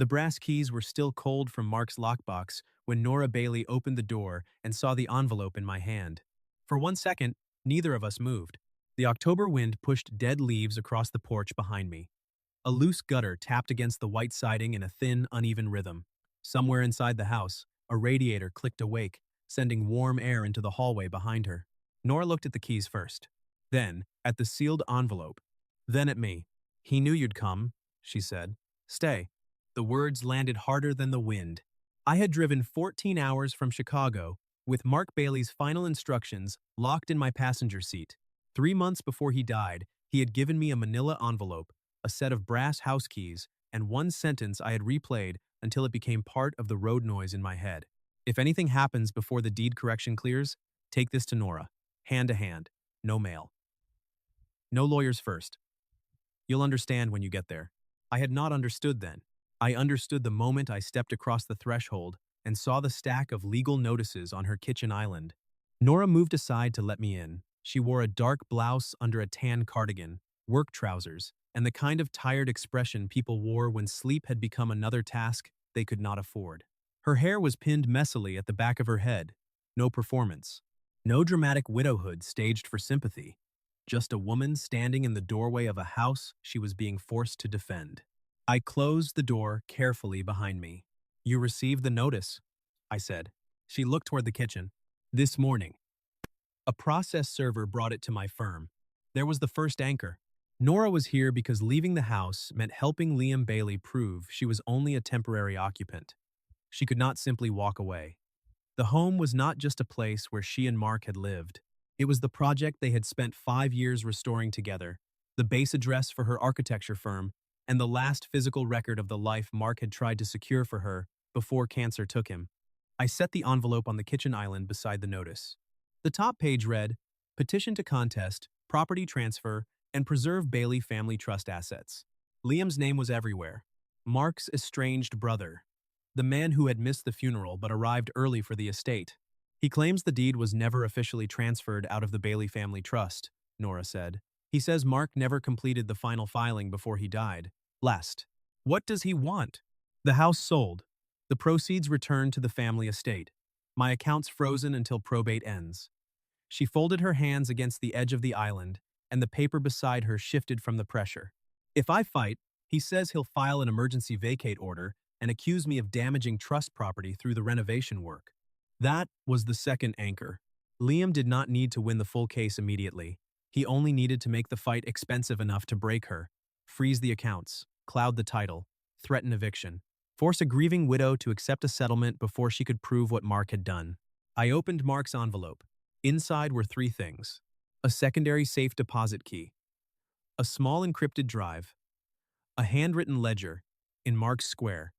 The brass keys were still cold from Mark's lockbox when Nora Bailey opened the door and saw the envelope in my hand. For 1 second, neither of us moved. The October wind pushed dead leaves across the porch behind me. A loose gutter tapped against the white siding in a thin, uneven rhythm. Somewhere inside the house, a radiator clicked awake, sending warm air into the hallway behind her. Nora looked at the keys first, then at the sealed envelope, then at me. "He knew you'd come," she said. "Stay." The words landed harder than the wind. I had driven 14 hours from Chicago, with Mark Bailey's final instructions locked in my passenger seat. 3 months before he died, he had given me a manila envelope, a set of brass house keys, and one sentence I had replayed until it became part of the road noise in my head. "If anything happens before the deed correction clears, take this to Nora. Hand to hand. No mail. No lawyers first. You'll understand when you get there." I had not understood then. I understood the moment I stepped across the threshold and saw the stack of legal notices on her kitchen island. Nora moved aside to let me in. She wore a dark blouse under a tan cardigan, work trousers, and the kind of tired expression people wore when sleep had become another task they could not afford. Her hair was pinned messily at the back of her head. No performance. No dramatic widowhood staged for sympathy. Just a woman standing in the doorway of a house she was being forced to defend. I closed the door carefully behind me. "You received the notice," I said. She looked toward the kitchen. "This morning." A process server brought it to my firm. There was the first anchor. Nora was here because leaving the house meant helping Liam Bailey prove she was only a temporary occupant. She could not simply walk away. The home was not just a place where she and Mark had lived. It was the project they had spent 5 years restoring together, the base address for her architecture firm, and the last physical record of the life Mark had tried to secure for her before cancer took him. I set the envelope on the kitchen island beside the notice. The top page read, "Petition to contest, property transfer, and preserve Bailey family trust assets." Liam's name was everywhere. Mark's estranged brother. The man who had missed the funeral but arrived early for the estate. "He claims the deed was never officially transferred out of the Bailey family trust," Nora said. "He says Mark never completed the final filing before he died. Last. What does he want?" "The house sold. The proceeds returned to the family estate. My account's frozen until probate ends." She folded her hands against the edge of the island, and the paper beside her shifted from the pressure. "If I fight, he says he'll file an emergency vacate order and accuse me of damaging trust property through the renovation work." That was the second anchor. Liam did not need to win the full case immediately. He only needed to make the fight expensive enough to break her, freeze the accounts, cloud the title, threaten eviction, force a grieving widow to accept a settlement before she could prove what Mark had done. I opened Mark's envelope. Inside were 3 things: a secondary safe deposit key, a small encrypted drive, a handwritten ledger in Mark's square,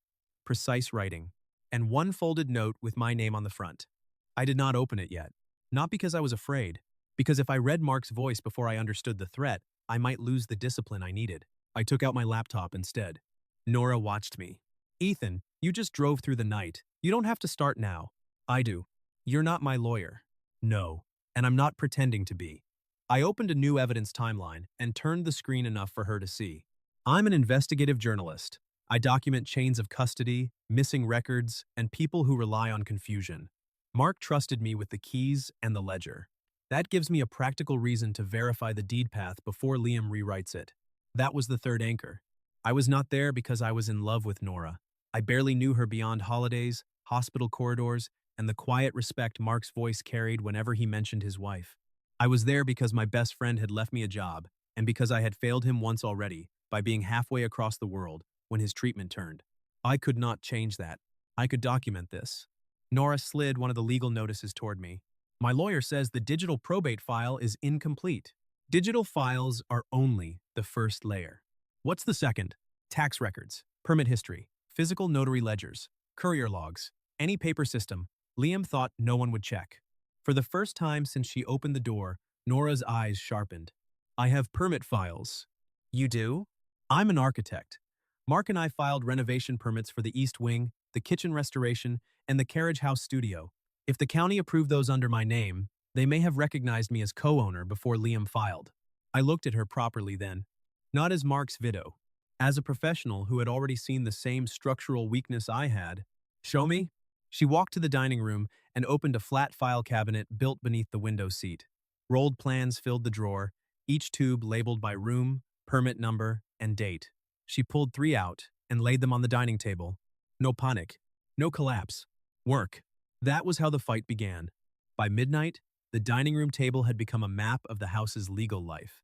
precise writing, and one folded note with my name on the front. I did not open it yet, not because I was afraid, because if I read Mark's voice before I understood the threat, I might lose the discipline I needed. I took out my laptop instead. Nora watched me. "Ethan, you just drove through the night. You don't have to start now." "I do." "You're not my lawyer." "No, and I'm not pretending to be." I opened a new evidence timeline and turned the screen enough for her to see. "I'm an investigative journalist. I document chains of custody, missing records, and people who rely on confusion. Mark trusted me with the keys and the ledger. That gives me a practical reason to verify the deed path before Liam rewrites it." That was the third anchor. I was not there because I was in love with Nora. I barely knew her beyond holidays, hospital corridors, and the quiet respect Mark's voice carried whenever he mentioned his wife. I was there because my best friend had left me a job, and because I had failed him once already by being halfway across the world when his treatment turned. I could not change that. I could document this. Nora slid one of the legal notices toward me. "My lawyer says the digital probate file is incomplete." Digital files are only the first layer. "What's the second?" "Tax records, permit history, physical notary ledgers, courier logs, any paper system." Liam thought no one would check. For the first time since she opened the door, Nora's eyes sharpened. "I have permit files." "You do?" "I'm an architect. Mark and I filed renovation permits for the East Wing, the kitchen restoration, and the carriage house studio. If the county approved those under my name, they may have recognized me as co-owner before Liam filed." I looked at her properly then. Not as Mark's widow, As a professional who had already seen the same structural weakness I had, "Show me?" She walked to the dining room and opened a flat file cabinet built beneath the window seat. Rolled plans filled the drawer, each tube labeled by room, permit number, and date. She pulled 3 out and laid them on the dining table. No panic. No collapse. Work. That was how the fight began. By midnight, the dining room table had become a map of the house's legal life.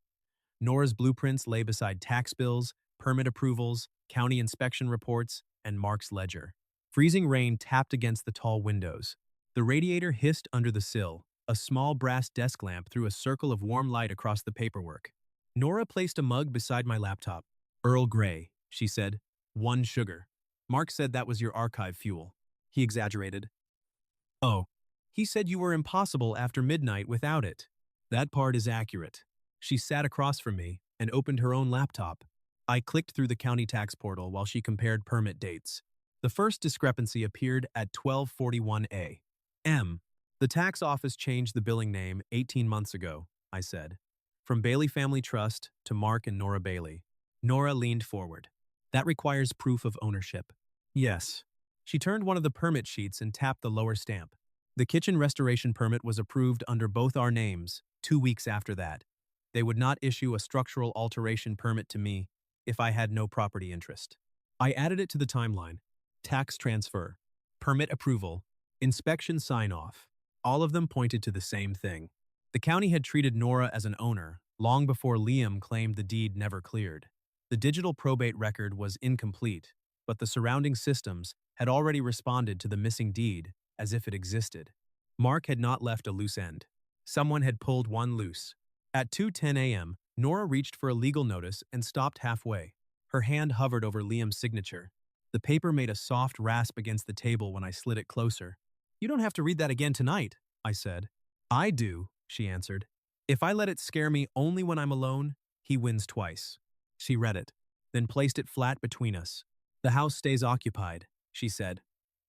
Nora's blueprints lay beside tax bills, permit approvals, county inspection reports, and Mark's ledger. Freezing rain tapped against the tall windows. The radiator hissed under the sill. A small brass desk lamp threw a circle of warm light across the paperwork. Nora placed a mug beside my laptop. "Earl Grey," she said. "1 sugar." "Mark said that was your archive fuel." He exaggerated. "Oh, he said you were impossible after midnight without it." "That part is accurate." She sat across from me and opened her own laptop. I clicked through the county tax portal while she compared permit dates. The first discrepancy appeared at 1241 A.M. "The tax office changed the billing name 18 months ago," I said. "From Bailey Family Trust to Mark and Nora Bailey." Nora leaned forward. "That requires proof of ownership." "Yes." She turned one of the permit sheets and tapped the lower stamp. "The kitchen restoration permit was approved under both our names 2 weeks after that. They would not issue a structural alteration permit to me if I had no property interest." I added it to the timeline. Tax transfer, permit approval, inspection sign-off. All of them pointed to the same thing. The county had treated Nora as an owner long before Liam claimed the deed never cleared. The digital probate record was incomplete, but the surrounding systems had already responded to the missing deed as if it existed. Mark had not left a loose end. Someone had pulled one loose. At 2:10 a.m., Nora reached for a legal notice and stopped halfway. Her hand hovered over Liam's signature. The paper made a soft rasp against the table when I slid it closer. "You don't have to read that again tonight," I said. "I do," she answered. "If I let it scare me only when I'm alone, he wins twice." She read it, then placed it flat between us. "The house stays occupied," she said.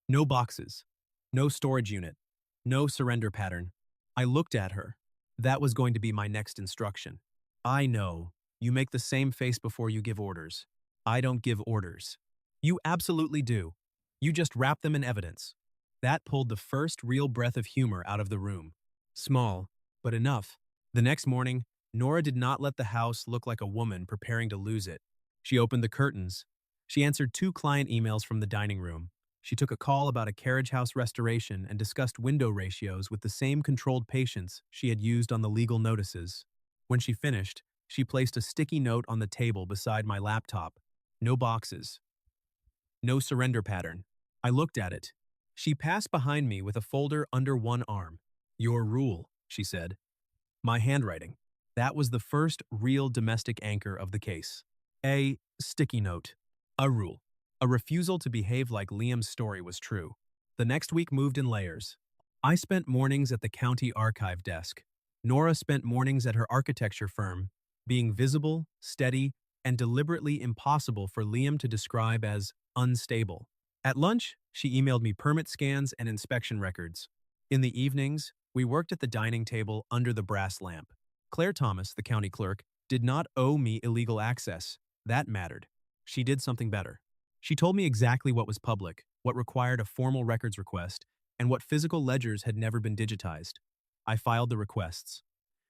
"No boxes. No storage unit. No surrender pattern." I looked at her. That was going to be my next instruction. "I know. You make the same face before you give orders." "I don't give orders." "You absolutely do. You just wrap them in evidence." That pulled the first real breath of humor out of the room. Small, but enough. The next morning, Nora did not let the house look like a woman preparing to lose it. She opened the curtains. She answered 2 client emails from the dining room. She took a call about a carriage house restoration and discussed window ratios with the same controlled patience she had used on the legal notices. When she finished, she placed a sticky note on the table beside my laptop. "No boxes. No surrender pattern." I looked at it. She passed behind me with a folder under one arm. "Your rule," she said. My handwriting. That was the first real domestic anchor of the case. A sticky note. A rule. A refusal to behave like Liam's story was true. The next week moved in layers. I spent mornings at the county archive desk. Nora spent mornings at her architecture firm, being visible, steady, and deliberately impossible for Liam to describe as unstable. At lunch, she emailed me permit scans and inspection records. In the evenings, we worked at the dining table under the brass lamp. Claire Thomas, the county clerk, did not owe me illegal access. That mattered. She did something better. She told me exactly what was public, what required a formal records request, and what physical ledgers had never been digitized. I filed the requests.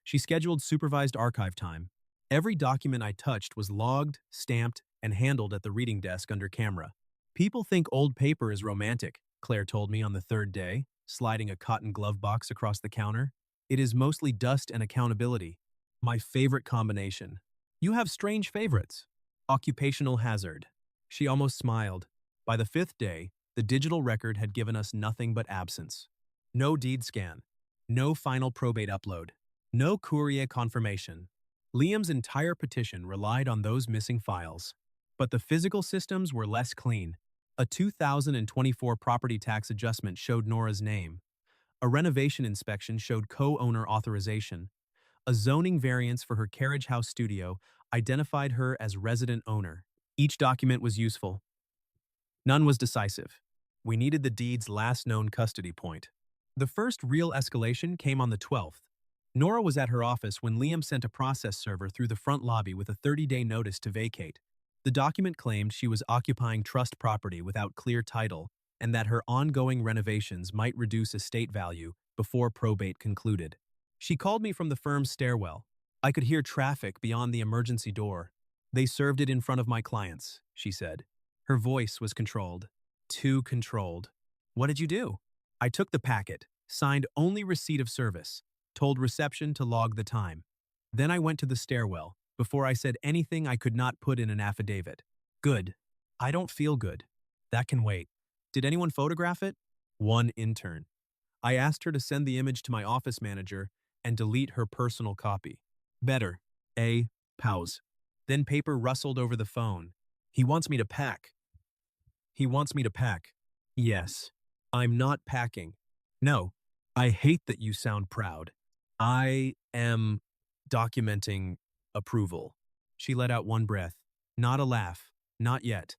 She scheduled supervised archive time. Every document I touched was logged, stamped, and handled at the reading desk under camera. "People think old paper is romantic," Claire told me on the 3rd day, sliding a cotton glove box across the counter. "It is mostly dust and accountability." My favorite combination. "You have strange favorites." Occupational hazard. She almost smiled. By the 5th day, the digital record had given us nothing but absence. No deed scan. No final probate upload. No courier confirmation. Liam's entire petition relied on those missing files. But the physical systems were less clean. A 2024 property tax adjustment showed Nora's name. A renovation inspection showed co-owner authorization. A zoning variance for her carriage house studio identified her as resident owner. Each document was useful. None was decisive. We needed the deed's last known custody point. The first real escalation came on the 12th. Nora was at her office when Liam sent a process server through the front lobby with a 30-day notice to vacate. The document claimed she was occupying trust property without clear title and that her ongoing renovations might reduce estate value before probate concluded. She called me from the firm's stairwell. I could hear traffic beyond the emergency door. They served it in front of my clients, she said. Her voice was controlled. Too controlled. What did you do? I took the packet, signed only receipt of service, told reception to log the time. Then I went to the stairwell, before I said anything I could not put in an affidavit. Good. I don't feel good. That can wait. Did anyone photograph it? One intern. I asked her to send the image to my office manager and delete her personal copy. Better. Pause. Then paper rustled over the phone. He wants me to pack. He wants me to pack. Yes. I'm not packing. No. I hate that you sound proud. I am documenting approval. She let out one breath. Not a laugh. Not yet.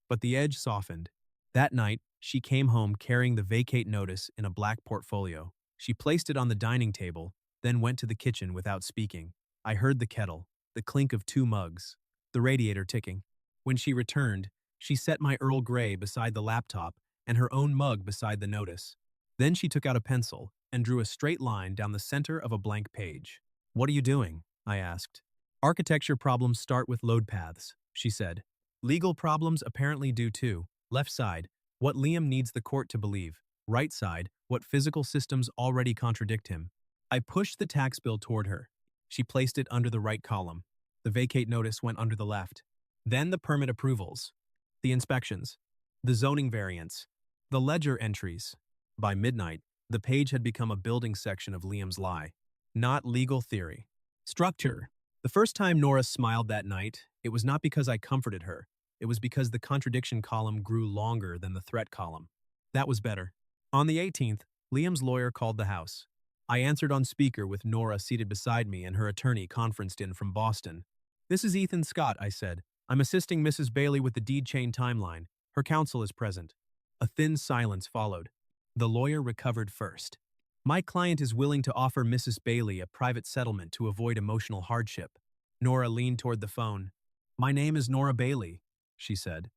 But the edge softened. That night, she came home carrying the vacate notice in a black portfolio. She placed it on the dining table, then went to the kitchen without speaking. I heard the kettle, the clink of 2 mugs, the radiator ticking. When she returned, she set my Earl Grey beside the laptop and her own mug beside the notice. Then she took out a pencil and drew a straight line down the center of a blank page. What are you doing? I asked. Architecture problems start with load paths, she said. Legal problems apparently do too. Left side, what Liam needs the court to believe. Right side, what physical systems already contradict him. I pushed the tax bill toward her. She placed it under the right column. The vacate notice went under the left. Then the permit approvals, the inspections, the zoning variants, the ledger entries. By midnight, the page had become a building section of Liam's lie, not legal theory. Structure. The first time Nora smiled that night, it was not because I comforted her. It was because the contradiction column grew longer than the threat column. That was better. On the 18th, Liam's lawyer called the house. I answered on speaker with Nora seated beside me and her attorney conferenced in from Boston. This is Ethan Scott, I said. I'm assisting Mrs. Bailey with the deed chain timeline. Her counsel is present. A thin silence followed. The lawyer recovered first. My client is willing to offer Mrs. Bailey a private settlement to avoid emotional hardship. Nora leaned toward the phone. My name is Nora Bailey, she said.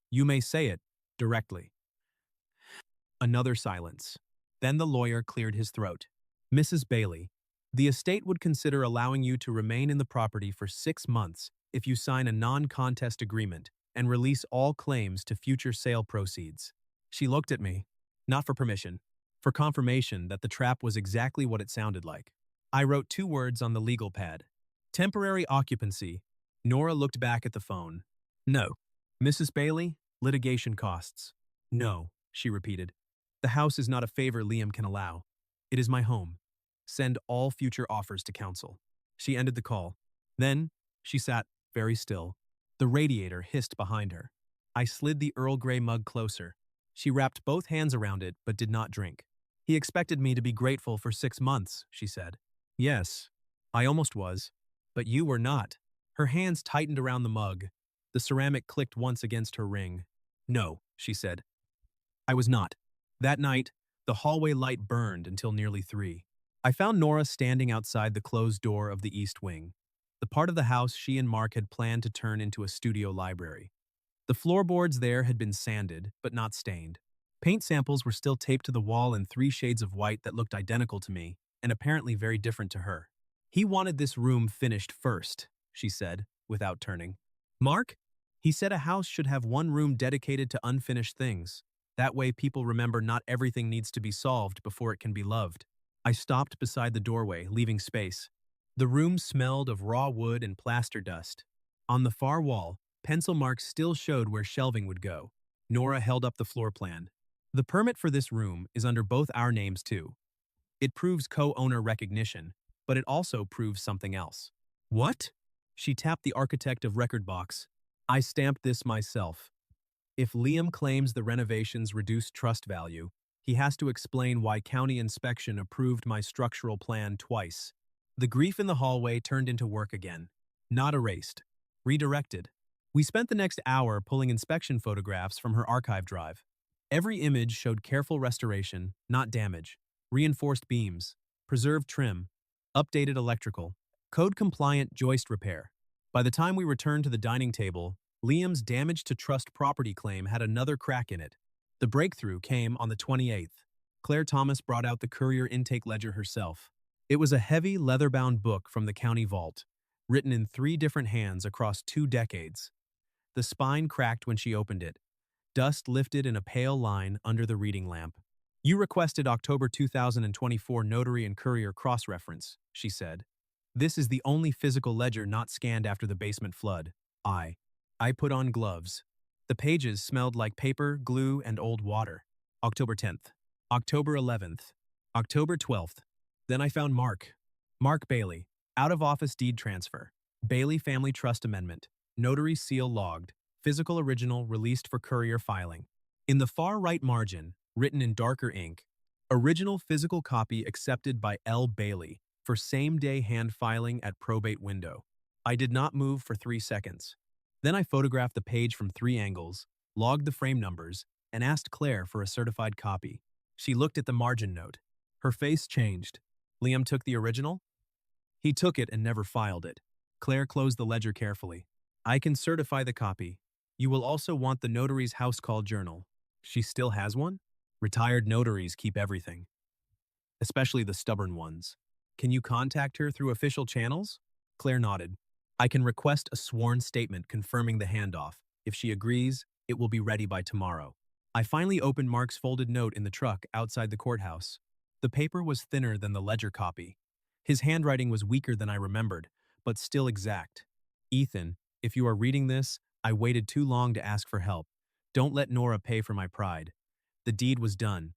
You may say it directly. Another silence. Then the lawyer cleared his throat. Mrs. Bailey, the estate would consider allowing you to remain in the property for 6 months if you sign a non-contest agreement and release all claims to future sale proceeds. She looked at me, not for permission, for confirmation that the trap was exactly what it sounded like. I wrote 2 words on the legal pad. Temporary occupancy. Nora looked back at the phone. No. Mrs. Bailey, litigation costs. No, she repeated. The house is not a favor Liam can allow. It is my home. Send all future offers to counsel. She ended the call. Then, she sat very still. The radiator hissed behind her. I slid the Earl Grey mug closer. She wrapped both hands around it but did not drink. He expected me to be grateful for 6 months, she said. Yes, I almost was. But you were not. Her hands tightened around the mug. The ceramic clicked once against her ring. No, she said. I was not. That night, the hallway light burned until nearly 3. I found Nora standing outside the closed door of the east wing, the part of the house she and Mark had planned to turn into a studio library. The floorboards there had been sanded, but not stained. Paint samples were still taped to the wall in 3 shades of white that looked identical to me, and apparently very different to her. He wanted this room finished first, she said, without turning. Mark? He said a house should have 1 room dedicated to unfinished things. That way people remember not everything needs to be solved before it can be loved. I stopped beside the doorway, leaving space. The room smelled of raw wood and plaster dust. On the far wall, pencil marks still showed where shelving would go. Nora held up the floor plan. The permit for this room is under both our names too. It proves co-owner recognition, but it also proves something else. What? She tapped the architect of record box. I stamped this myself. If Liam claims the renovations reduced trust value, he has to explain why county inspection approved my structural plan twice. The grief in the hallway turned into work again. Not erased. Redirected. We spent the next hour pulling inspection photographs from her archive drive. Every image showed careful restoration, not damage. Reinforced beams, preserved trim, updated electrical, code-compliant joist repair. By the time we returned to the dining table, Liam's damage to trust property claim had another crack in it. The breakthrough came on the 28th. Claire Thomas brought out the courier intake ledger herself. It was a heavy, leather-bound book from the county vault, written in 3 different hands across 2 decades. The spine cracked when she opened it. Dust lifted in a pale line under the reading lamp. "You requested October 2024 notary and courier cross-reference," she said. "This is the only physical ledger not scanned after the basement flood." I put on gloves. The pages smelled like paper, glue, and old water. October 10th. October 11th. October 12th. Then I found Mark Bailey. Out-of-office deed transfer. Bailey Family Trust Amendment. Notary seal logged. Physical original released for courier filing. In the far right margin, written in darker ink, "Original physical copy accepted by L. Bailey for same-day hand filing at probate window." I did not move for 3 seconds. Then I photographed the page from 3 angles, logged the frame numbers, and asked Claire for a certified copy. She looked at the margin note. Her face changed. "Liam took the original?" "He took it and never filed it." Claire closed the ledger carefully. "I can certify the copy. You will also want the notary's house call journal." She still has one? Retired notaries keep everything, especially the stubborn ones. "Can you contact her through official channels?" Claire nodded. "I can request a sworn statement confirming the handoff. If she agrees, it will be ready by tomorrow." I finally opened Mark's folded note in the truck outside the courthouse. The paper was thinner than the ledger copy. His handwriting was weaker than I remembered, but still exact. "Ethan, if you are reading this, I waited too long to ask for help. Don't let Nora pay for my pride." The deed was done.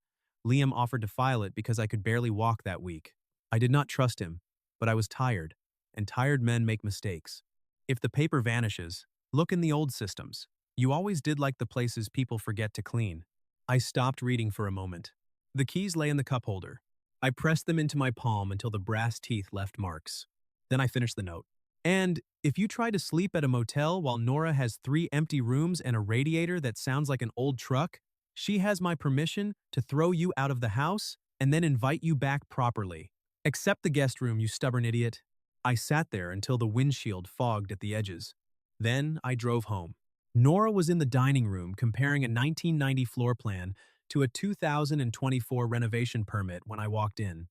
Liam offered to file it because I could barely walk that week. I did not trust him, but I was tired, and tired men make mistakes. If the paper vanishes, look in the old systems. You always did like the places people forget to clean. I stopped reading for a moment. The keys lay in the cup holder. I pressed them into my palm until the brass teeth left marks. Then I finished the note. "And if you try to sleep at a motel while Nora has 3 empty rooms and a radiator that sounds like an old truck, she has my permission to throw you out of the house and then invite you back properly. Accept the guest room, you stubborn idiot." I sat there until the windshield fogged at the edges. Then I drove home. Nora was in the dining room comparing a 1990 floor plan to a 2024 renovation permit when I walked in.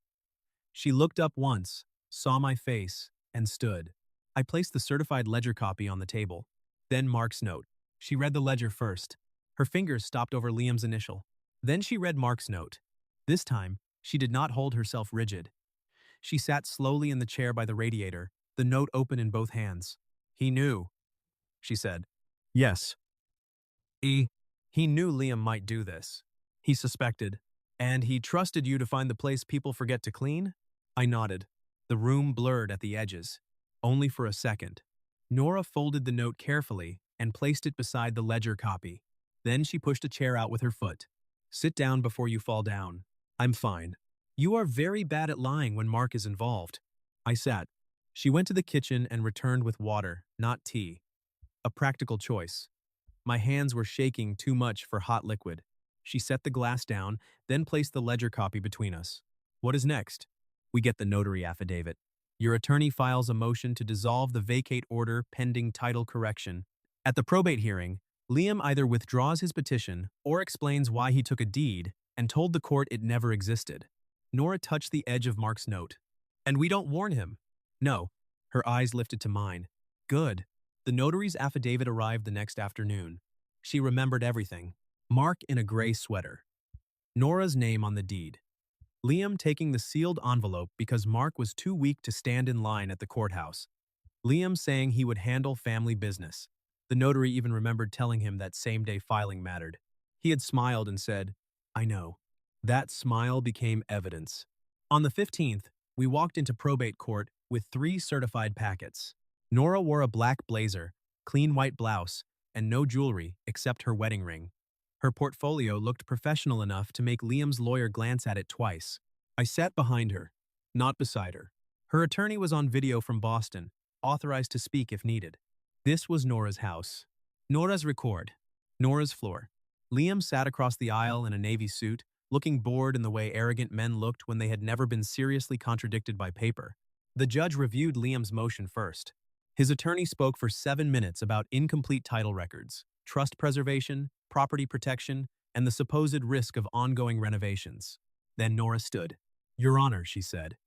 She looked up once, saw my face, and stood. I placed the certified ledger copy on the table. Then Mark's note. She read the ledger first. Her fingers stopped over Liam's initial. Then she read Mark's note. This time, she did not hold herself rigid. She sat slowly in the chair by the radiator, the note open in both hands. "He knew," she said. "Yes. He knew Liam might do this. He suspected. And he trusted you to find the place people forget to clean?" I nodded. The room blurred at the edges. Only for a second. Nora folded the note carefully and placed it beside the ledger copy. Then she pushed a chair out with her foot. "Sit down before you fall down." "I'm fine." "You are very bad at lying when Mark is involved." I sat. She went to the kitchen and returned with water, not tea. A practical choice. My hands were shaking too much for hot liquid. She set the glass down, then placed the ledger copy between us. "What is next?" "We get the notary affidavit. Your attorney files a motion to dissolve the vacate order pending title correction. At the probate hearing, Liam either withdraws his petition or explains why he took a deed and told the court it never existed." Nora touched the edge of Mark's note. "And we don't warn him?" "No." Her eyes lifted to mine. "Good." The notary's affidavit arrived the next afternoon. She remembered everything. Mark in a gray sweater. Nora's name on the deed. Liam taking the sealed envelope because Mark was too weak to stand in line at the courthouse. Liam saying he would handle family business. The notary even remembered telling him that same-day filing mattered. He had smiled and said, "I know." That smile became evidence. On the 15th, we walked into probate court with 3 certified packets. Nora wore a black blazer, clean white blouse, and no jewelry except her wedding ring. Her portfolio looked professional enough to make Liam's lawyer glance at it twice. I sat behind her, not beside her. Her attorney was on video from Boston, authorized to speak if needed. This was Nora's house. Nora's record. Nora's floor. Liam sat across the aisle in a navy suit, looking bored in the way arrogant men looked when they had never been seriously contradicted by paper. The judge reviewed Liam's motion first. His attorney spoke for 7 minutes about incomplete title records, trust preservation, property protection, and the supposed risk of ongoing renovations. Then Nora stood. "Your Honor," she said,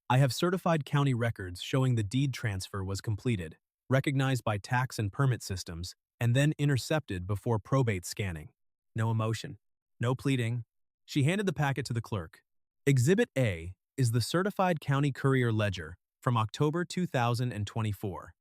"I have certified county records showing the deed transfer was completed, recognized by tax and permit systems, and then intercepted before probate scanning." No emotion. No pleading. She handed the packet to the clerk. Exhibit A is the Certified County Courier Ledger from October 2024.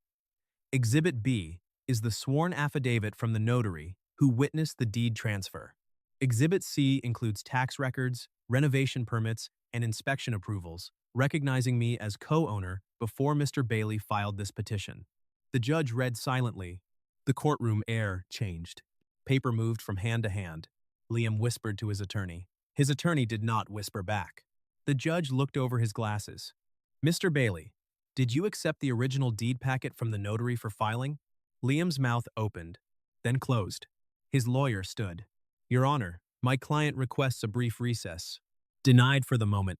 Exhibit B is the sworn affidavit from the notary who witnessed the deed transfer. Exhibit C includes tax records, renovation permits, and inspection approvals, recognizing me as co-owner before Mr. Bailey filed this petition. The judge read silently. The courtroom air changed. Paper moved from hand to hand. Liam whispered to his attorney. His attorney did not whisper back. The judge looked over his glasses. "Mr. Bailey, did you accept the original deed packet from the notary for filing?" Liam's mouth opened, then closed. His lawyer stood. "Your Honor, my client requests a brief recess." "Denied for the moment,"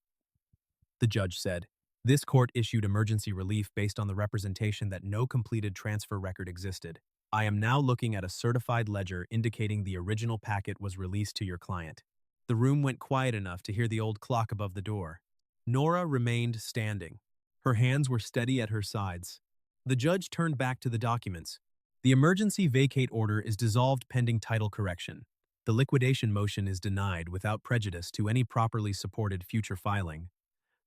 the judge said. This court issued emergency relief based on the representation that no completed transfer record existed. I am now looking at a certified ledger indicating the original packet was released to your client. The room went quiet enough to hear the old clock above the door. Nora remained standing. Her hands were steady at her sides. The judge turned back to the documents. The emergency vacate order is dissolved pending title correction. The liquidation motion is denied without prejudice to any properly supported future filing,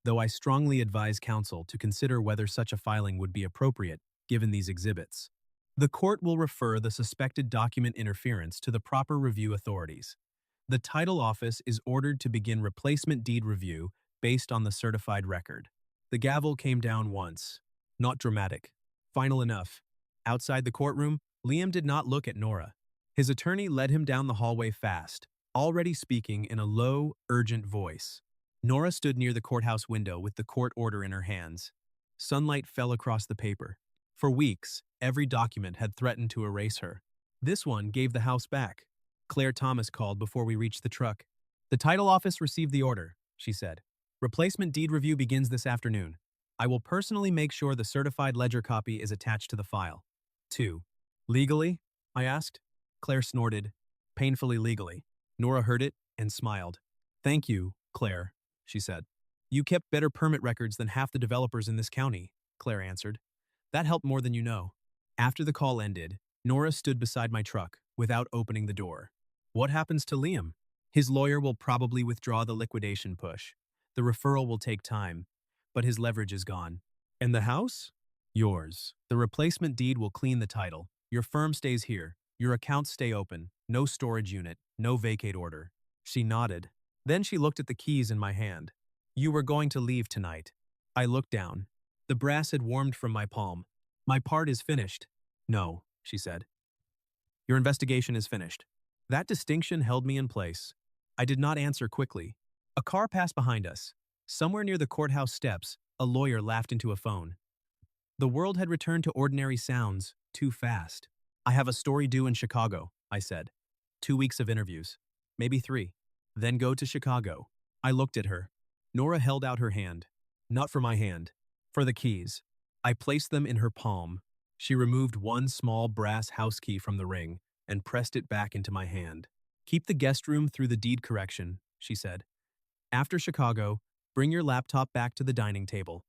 though I strongly advise counsel to consider whether such a filing would be appropriate given these exhibits. The court will refer the suspected document interference to the proper review authorities. The title office is ordered to begin replacement deed review based on the certified record. The gavel came down once. Not dramatic. Final enough. Outside the courtroom, Liam did not look at Nora. His attorney led him down the hallway fast, already speaking in a low, urgent voice. Nora stood near the courthouse window with the court order in her hands. Sunlight fell across the paper. For weeks, every document had threatened to erase her. This one gave the house back. Claire Thomas called before we reached the truck. "The title office received the order," she said. "Replacement deed review begins this afternoon. I will personally make sure the certified ledger copy is attached to the file." 2. "Legally?" I asked. Claire snorted. "Painfully legally." Nora heard it and smiled. "Thank you, Claire," she said. "You kept better permit records than half the developers in this county," Claire answered. "That helped more than you know." After the call ended, Nora stood beside my truck without opening the door. "What happens to Liam?" "His lawyer will probably withdraw the liquidation push. The referral will take time, but his leverage is gone." "And the house?" "Yours. The replacement deed will clean the title. Your firm stays here. Your accounts stay open. No storage unit. No vacate order." She nodded. Then she looked at the keys in my hand. "You were going to leave tonight." I looked down. The brass had warmed from my palm. "My part is finished." "No," she said. "Your investigation is finished." That distinction held me in place. I did not answer quickly. A car passed behind us. Somewhere near the courthouse steps, a lawyer laughed into a phone. The world had returned to ordinary sounds, too fast. "I have a story due in Chicago," I said. 2 weeks of interviews. Maybe 3. Then go to Chicago. I looked at her. Nora held out her hand. Not for my hand. For the keys. I placed them in her palm. She removed one small brass house key from the ring and pressed it back into my hand. "Keep the guest room through the deed correction," she said. "After Chicago, bring your laptop back to the dining table.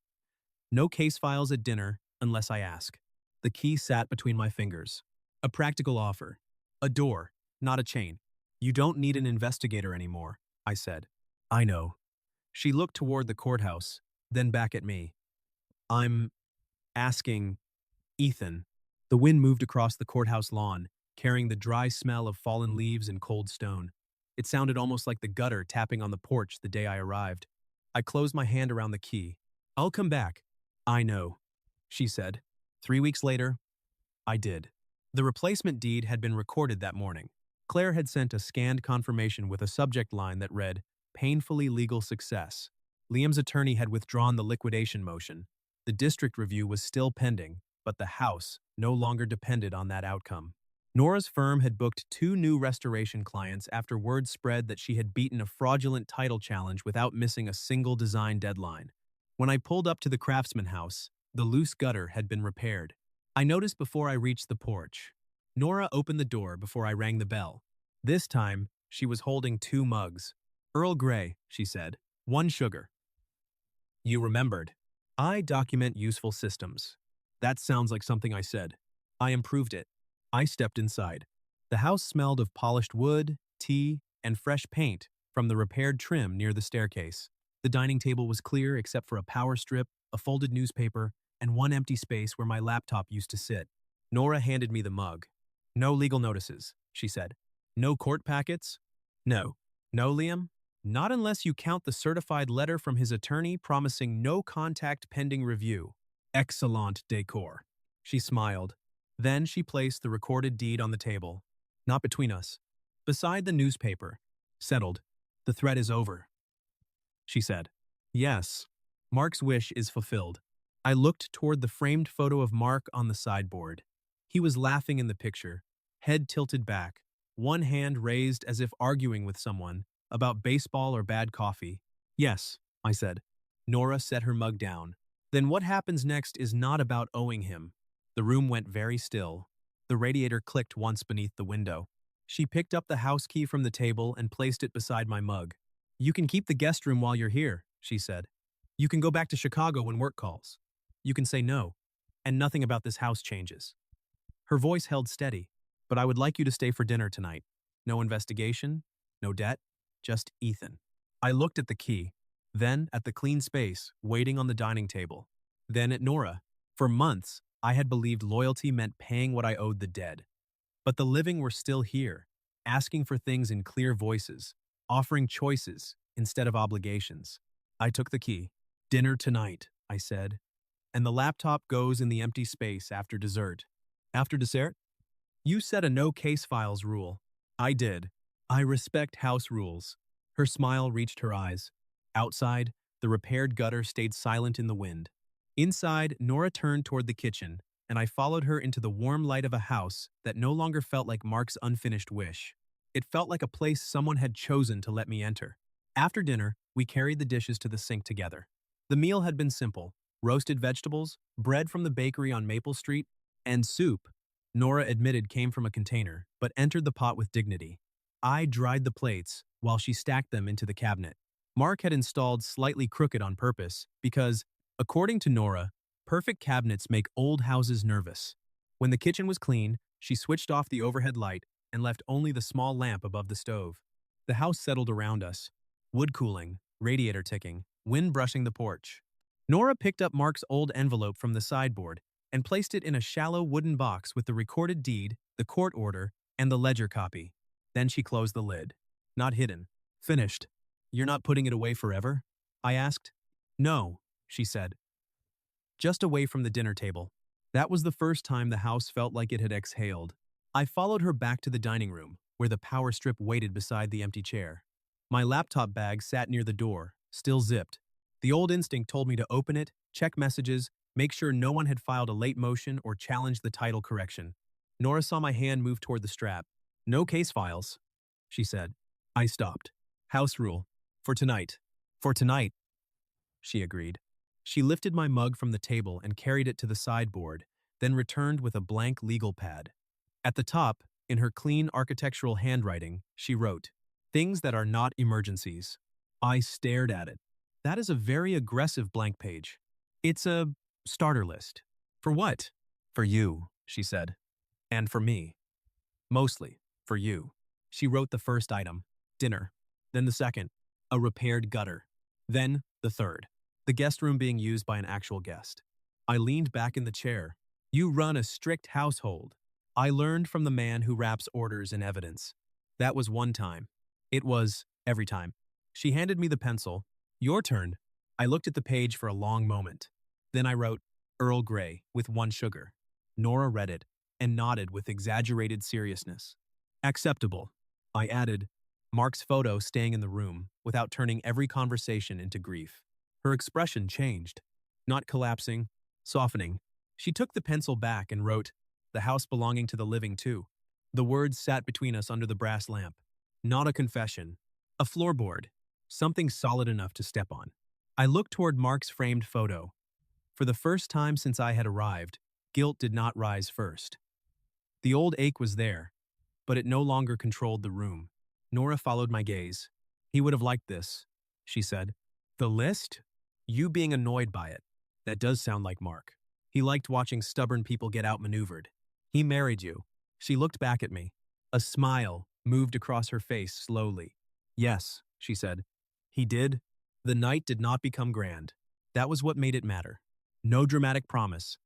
No case files at dinner unless I ask." The key sat between my fingers. A practical offer. A door, not a chain. "You don't need an investigator anymore," I said. "I know." She looked toward the courthouse, then back at me. "I'm asking Ethan." The wind moved across the courthouse lawn, carrying the dry smell of fallen leaves and cold stone. It sounded almost like the gutter tapping on the porch the day I arrived. I closed my hand around the key. "I'll come back." "I know," she said. 3 weeks later, I did. The replacement deed had been recorded that morning. Claire had sent a scanned confirmation with a subject line that read, "Painfully legal success." Liam's attorney had withdrawn the liquidation motion. The district review was still pending, but the house no longer depended on that outcome. Nora's firm had booked 2 new restoration clients after word spread that she had beaten a fraudulent title challenge without missing a single design deadline. When I pulled up to the craftsman house, the loose gutter had been repaired. I noticed before I reached the porch. Nora opened the door before I rang the bell. This time, she was holding 2 mugs. Earl Grey, she said. 1 sugar. You remembered. I document useful systems. That sounds like something I said. I improved it. I stepped inside. The house smelled of polished wood, tea, and fresh paint from the repaired trim near the staircase. The dining table was clear except for a power strip, a folded newspaper, and 1 empty space where my laptop used to sit. Nora handed me the mug. No legal notices, she said. No court packets? No. No, Liam? Not unless you count the certified letter from his attorney promising no contact pending review. Excellent decor. She smiled. Then she placed the recorded deed on the table. Not between us. Beside the newspaper. Settled. The threat is over. She said. Yes. Mark's wish is fulfilled. I looked toward the framed photo of Mark on the sideboard. He was laughing in the picture, head tilted back, one hand raised as if arguing with someone about baseball or bad coffee. Yes, I said. Nora set her mug down. Then what happens next is not about owing him. The room went very still. The radiator clicked once beneath the window. She picked up the house key from the table and placed it beside my mug. You can keep the guest room while you're here, she said. You can go back to Chicago when work calls. You can say no, and nothing about this house changes. Her voice held steady, but I would like you to stay for dinner tonight. No investigation, no debt, just Ethan. I looked at the key, then at the clean space waiting on the dining table, then at Nora. For months, I had believed loyalty meant paying what I owed the dead. But the living were still here, asking for things in clear voices, offering choices instead of obligations. I took the key. Dinner tonight, I said, and the laptop goes in the empty space after dessert. After dessert? You set a no case files rule. I did. I respect house rules. Her smile reached her eyes. Outside, the repaired gutter stayed silent in the wind. Inside, Nora turned toward the kitchen, and I followed her into the warm light of a house that no longer felt like Mark's unfinished wish. It felt like a place someone had chosen to let me enter. After dinner, we carried the dishes to the sink together. The meal had been simple: roasted vegetables, bread from the bakery on Maple Street, and soup. Nora admitted came from a container, but entered the pot with dignity. I dried the plates while she stacked them into the cabinet. Mark had installed slightly crooked on purpose because, according to Nora, perfect cabinets make old houses nervous. When the kitchen was clean, she switched off the overhead light and left only the small lamp above the stove. The house settled around us. Wood cooling, radiator ticking, wind brushing the porch. Nora picked up Mark's old envelope from the sideboard and placed it in a shallow wooden box with the recorded deed, the court order, and the ledger copy. Then she closed the lid. Not hidden. Finished. You're not putting it away forever? I asked. No, she said. Just away from the dinner table. That was the first time the house felt like it had exhaled. I followed her back to the dining room, where the power strip waited beside the empty chair. My laptop bag sat near the door, still zipped. The old instinct told me to open it, check messages, make sure no one had filed a late motion or challenged the title correction. Nora saw my hand move toward the strap. No case files, she said. I stopped. House rule. For tonight. For tonight, she agreed. She lifted my mug from the table and carried it to the sideboard, then returned with a blank legal pad. At the top, in her clean architectural handwriting, she wrote, "Things that are not emergencies." I stared at it. That is a very aggressive blank page. It's a starter list. For what? For you, she said. And for me. Mostly, for you. She wrote the first item, dinner. Then the second, a repaired gutter. Then the third, the guest room being used by an actual guest. I leaned back in the chair. You run a strict household. I learned from the man who wraps orders in evidence. That was one time. It was every time. She handed me the pencil. Your turn. I looked at the page for a long moment. Then I wrote, Earl Grey, with 1 sugar. Nora read it and nodded with exaggerated seriousness. Acceptable. I added, Mark's photo staying in the room without turning every conversation into grief. Her expression changed. Not collapsing, softening. She took the pencil back and wrote, the house belonging to the living too. The words sat between us under the brass lamp. Not a confession. A floorboard. Something solid enough to step on. I looked toward Mark's framed photo. For the first time since I had arrived, Guilt did not rise first. The old ache was there, but it no longer controlled the room. Nora followed my gaze. He would have liked this, she said. The list? You being annoyed by it. That does sound like Mark. He liked watching stubborn people get outmaneuvered. He married you. She looked back at me. A smile moved across her face slowly. Yes, she said. He did. The night did not become grand. That was what made it matter. No dramatic promise.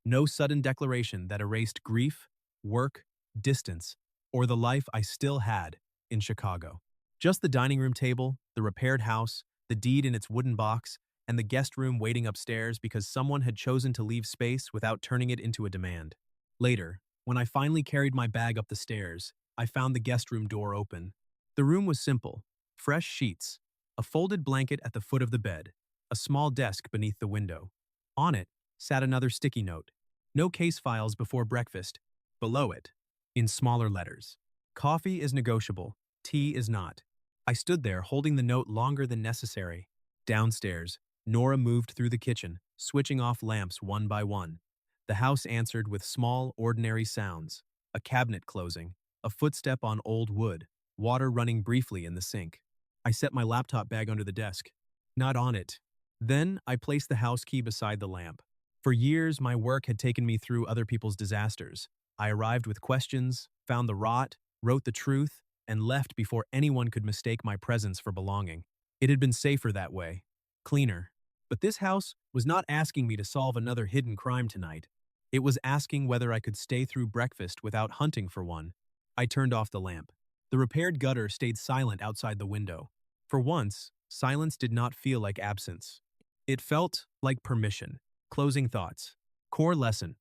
No sudden declaration that erased grief, work, distance, or the life I still had in Chicago. Just the dining room table, the repaired house, the deed in its wooden box, and the guest room waiting upstairs because someone had chosen to leave space without turning it into a demand. Later, when I finally carried my bag up the stairs, I found the guest room door open. The room was simple: fresh sheets, a folded blanket at the foot of the bed, a small desk beneath the window. On it sat another sticky note. No case files before breakfast. Below it, in smaller letters, coffee is negotiable, tea is not. I stood there holding the note longer than necessary. Downstairs, Nora moved through the kitchen, switching off lamps one by one. The house answered with small, ordinary sounds: a cabinet closing, a footstep on old wood, water running briefly in the sink. I set my laptop bag under the desk. Not on it. Then I placed the house key beside the lamp. For years, my work had taken me through other people's disasters. I arrived with questions, found the rot, wrote the truth, and left before anyone could mistake my presence for belonging. It had been safer that way, cleaner. But this house was not asking me to solve another hidden crime tonight. It was asking whether I could stay through breakfast without hunting for one. I turned off the lamp. The repaired gutter stayed silent outside the window. For once, silence did not feel like absence. It felt like permission. Closing thoughts. Core lesson: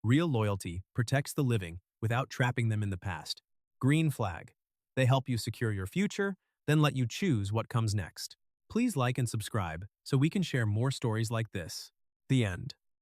real loyalty protects the living without trapping them in the past. Green flag: they help you secure your future, then let you choose what comes next. Please like and subscribe so we can share more stories like this. The end.